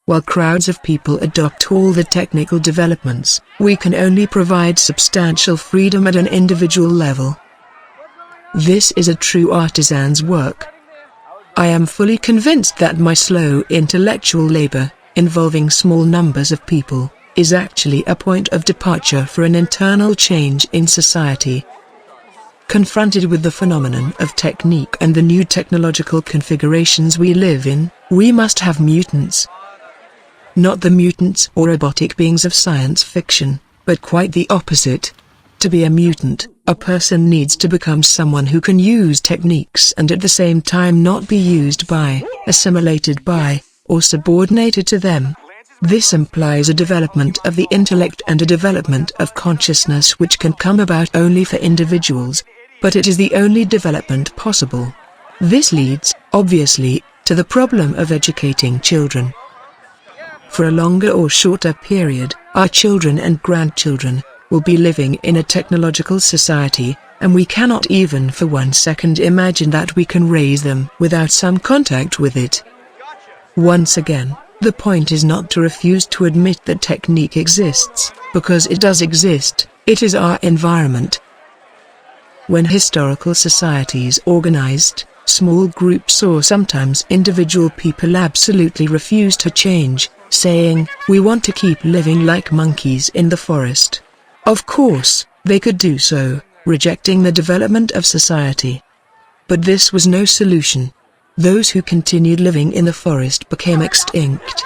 While crowds of people adopt all the technical developments, we can only provide substantial freedom at an individual level. This is a true artisan's work. I am fully convinced that my slow intellectual labor, involving small numbers of people, is actually a point of departure for an internal change in society. Confronted with the phenomenon of technique and the new technological configurations we live in, we must have mutants. Not the mutants or robotic beings of science fiction, but quite the opposite. To be a mutant, a person needs to become someone who can use techniques and at the same time not be used by, assimilated by, or subordinated to them. This implies a development of the intellect and a development of consciousness which can come about only for individuals, but it is the only development possible. This leads, obviously, to the problem of educating children. For a longer or shorter period, our children and grandchildren will be living in a technological society, and we cannot even for 1 second imagine that we can raise them without some contact with it. Once again, the point is not to refuse to admit that technique exists, because it does exist. It is our environment. When historical societies organized, small groups or sometimes individual people absolutely refused to change, saying, "We want to keep living like monkeys in the forest." Of course, they could do so, rejecting the development of society. But this was no solution. Those who continued living in the forest became extinct.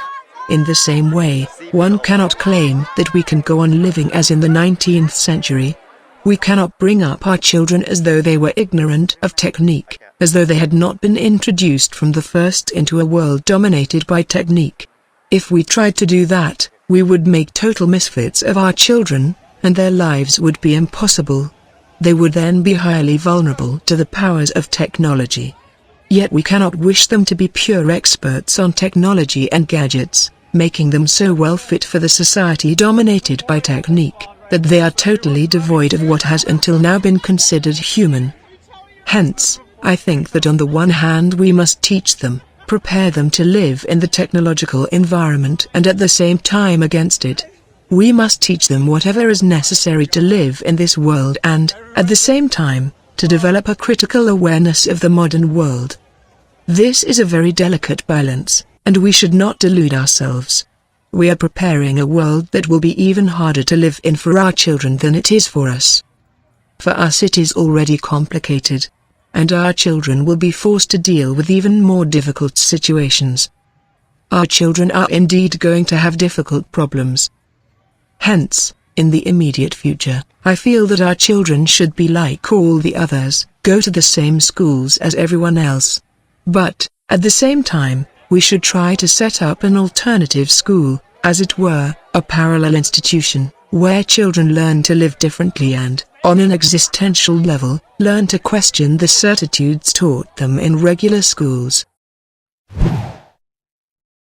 In the same way, one cannot claim that we can go on living as in the 19th century. We cannot bring up our children as though they were ignorant of technique, as though they had not been introduced from the first into a world dominated by technique. If we tried to do that, we would make total misfits of our children, and their lives would be impossible. They would then be highly vulnerable to the powers of technology. Yet we cannot wish them to be pure experts on technology and gadgets, making them so well fit for the society dominated by technique, that they are totally devoid of what has until now been considered human. Hence, I think that on the one hand we must teach them, prepare them to live in the technological environment and at the same time against it. We must teach them whatever is necessary to live in this world and, at the same time, to develop a critical awareness of the modern world. This is a very delicate balance, and we should not delude ourselves. We are preparing a world that will be even harder to live in for our children than it is for us. For us it is already complicated, and our children will be forced to deal with even more difficult situations. Our children are indeed going to have difficult problems. Hence, in the immediate future, I feel that our children should be like all the others, go to the same schools as everyone else. But, at the same time, we should try to set up an alternative school, as it were, a parallel institution, where children learn to live differently and, on an existential level, learn to question the certitudes taught them in regular schools.